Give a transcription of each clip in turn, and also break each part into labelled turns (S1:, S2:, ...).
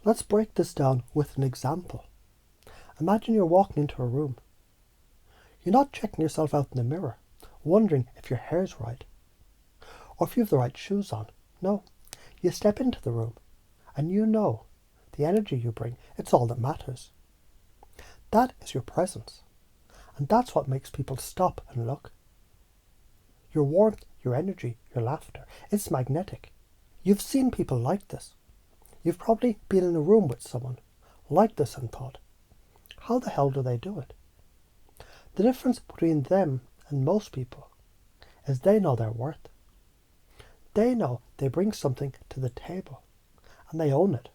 S1: Let's break this down with an example. Imagine you're walking into a room. You're not checking yourself out in the mirror, wondering if your hair's right, or if you have the right shoes on. No, you step into the room, and you know the energy you bring, it's all that matters. That is your presence, and that's what makes people stop and look. Your warmth, your energy, your laughter, it's magnetic. You've seen people like this. You've probably been in a room with someone like this and thought, how the hell do they do it? The difference between them and most people is they know their worth. They know they bring something to the table and they own it.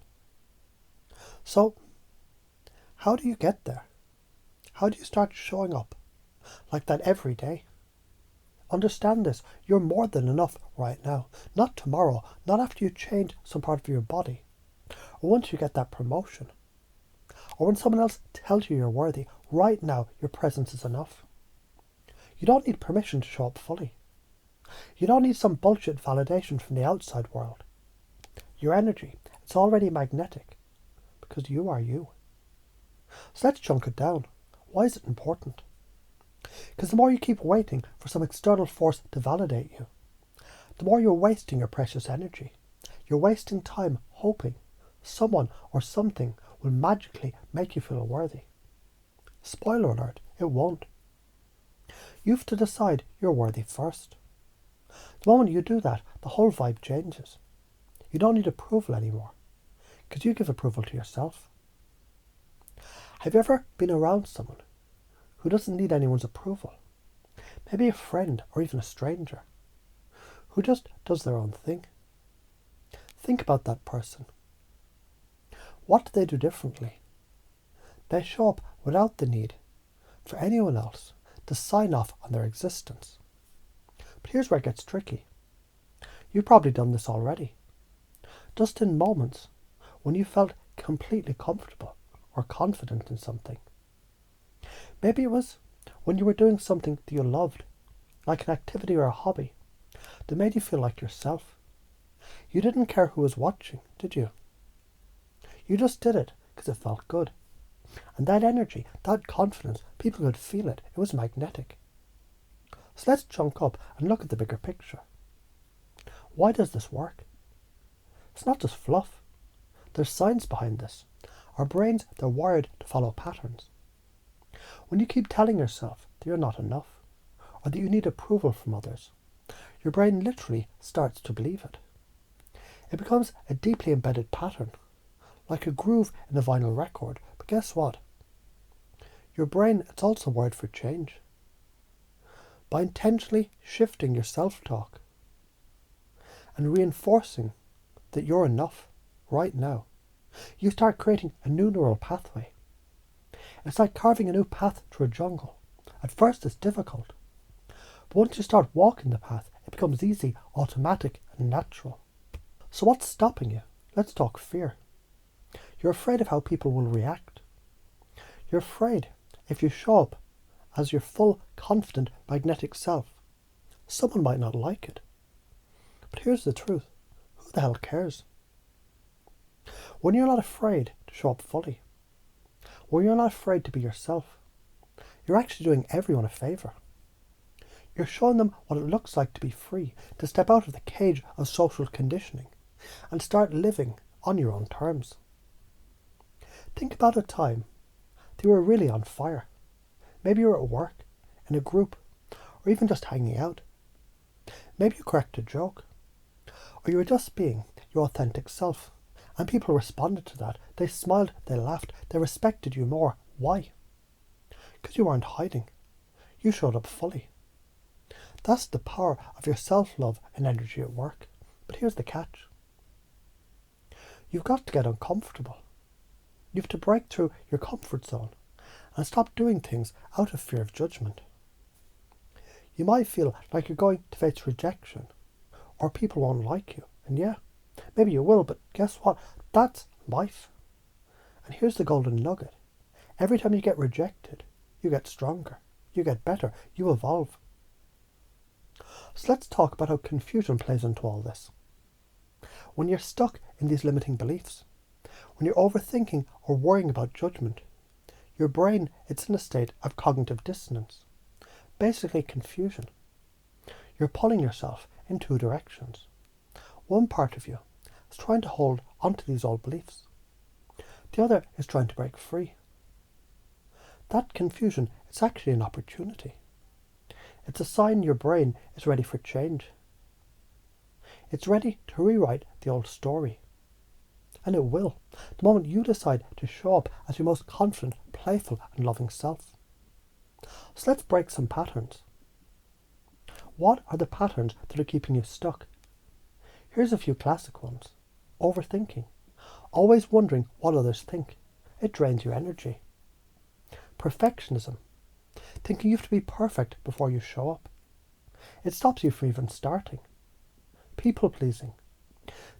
S1: So, how do you get there? How do you start showing up like that every day? Understand this, you're more than enough right now. Not tomorrow, not after you change some part of your body, or once you get that promotion, or when someone else tells you you're worthy. Right now, your presence is enough. You don't need permission to show up fully. You don't need some bullshit validation from the outside world. Your energy, it's already magnetic, because you are you. So let's chunk it down. Why is it important? Because the more you keep waiting for some external force to validate you, the more you're wasting your precious energy. You're wasting time hoping someone or something will magically make you feel worthy. Spoiler alert, it won't. You have to decide you're worthy first. The moment you do that, the whole vibe changes. You don't need approval anymore, because you give approval to yourself. Have you ever been around someone who doesn't need anyone's approval? Maybe a friend or even a stranger who just does their own thing. Think about that person. What do they do differently? They show up without the need for anyone else to sign off on their existence. But here's where it gets tricky. You've probably done this already. Just in moments when you felt completely comfortable or confident in something. Maybe it was when you were doing something that you loved, like an activity or a hobby, that made you feel like yourself. You didn't care who was watching, did you? You just did it because it felt good. And that energy, that confidence, people could feel it. It was magnetic. So let's chunk up and look at the bigger picture. Why does this work? It's not just fluff. There's science behind this. Our brains, they're wired to follow patterns. When you keep telling yourself that you're not enough, or that you need approval from others, your brain literally starts to believe it. It becomes a deeply embedded pattern, like a groove in a vinyl record. But guess what? Your brain, it's also wired for change. By intentionally shifting your self-talk and reinforcing that you're enough right now, you start creating a new neural pathway. It's like carving a new path through a jungle. At first it's difficult, but once you start walking the path, it becomes easy, automatic and natural. So what's stopping you? Let's talk fear. You're afraid of how people will react. You're afraid if you show up as your full, confident, magnetic self, someone might not like it. But here's the truth. Who the hell cares? When you're not afraid to show up fully, when you're not afraid to be yourself, you're actually doing everyone a favour. You're showing them what it looks like to be free, to step out of the cage of social conditioning and start living on your own terms. Think about a time that you were really on fire. Maybe you were at work, in a group, or even just hanging out. Maybe you cracked a joke, or you were just being your authentic self, and people responded to that. They smiled, they laughed, they respected you more. Why? Because you weren't hiding. You showed up fully. That's the power of your self-love and energy at work. But here's the catch. You've got to get uncomfortable. You have to break through your comfort zone and stop doing things out of fear of judgment. You might feel like you're going to face rejection or people won't like you. And yeah, maybe you will, but guess what? That's life. And here's the golden nugget. Every time you get rejected, you get stronger, you get better, you evolve. So let's talk about how confusion plays into all this. When you're stuck in these limiting beliefs, When you're overthinking or worrying about judgment, your brain is in a state of cognitive dissonance, basically confusion. You're pulling yourself in two directions. One part of you is trying to hold onto these old beliefs. The other is trying to break free. That confusion is actually an opportunity. It's a sign your brain is ready for change. It's ready to rewrite the old story. And it will, the moment you decide to show up as your most confident, playful and loving self. So let's break some patterns. What are the patterns that are keeping you stuck? Here's a few classic ones. Overthinking. Always wondering what others think. It drains your energy. Perfectionism. Thinking you have to be perfect before you show up. It stops you from even starting. People pleasing.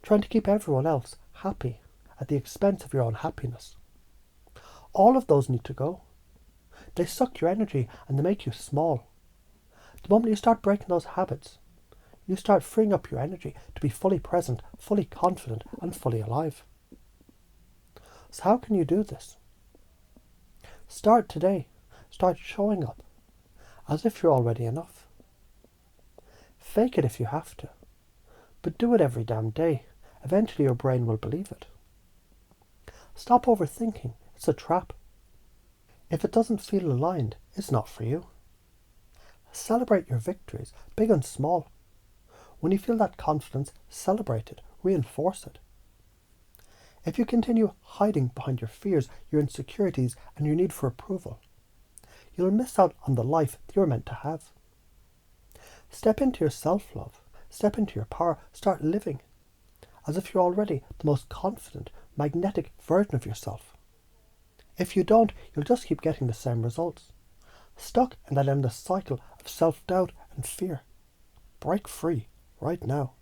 S1: Trying to keep everyone else happy at the expense of your own happiness. All of those need to go. They suck your energy and they make you small. The moment you start breaking those habits, you start freeing up your energy to be fully present, fully confident and fully alive. So how can you do this? Start today. Start showing up as if you're already enough. Fake it if you have to, but do it every damn day. Eventually your brain will believe it. Stop overthinking. It's a trap. If it doesn't feel aligned, it's not for you. Celebrate your victories, big and small. When you feel that confidence, celebrate it, reinforce it. If you continue hiding behind your fears, your insecurities and your need for approval, you'll miss out on the life that you're meant to have. Step into your self-love, step into your power, start living as if you're already the most confident, magnetic version of yourself. If you don't, you'll just keep getting the same results, stuck in that endless cycle of self-doubt and fear. Break free right now.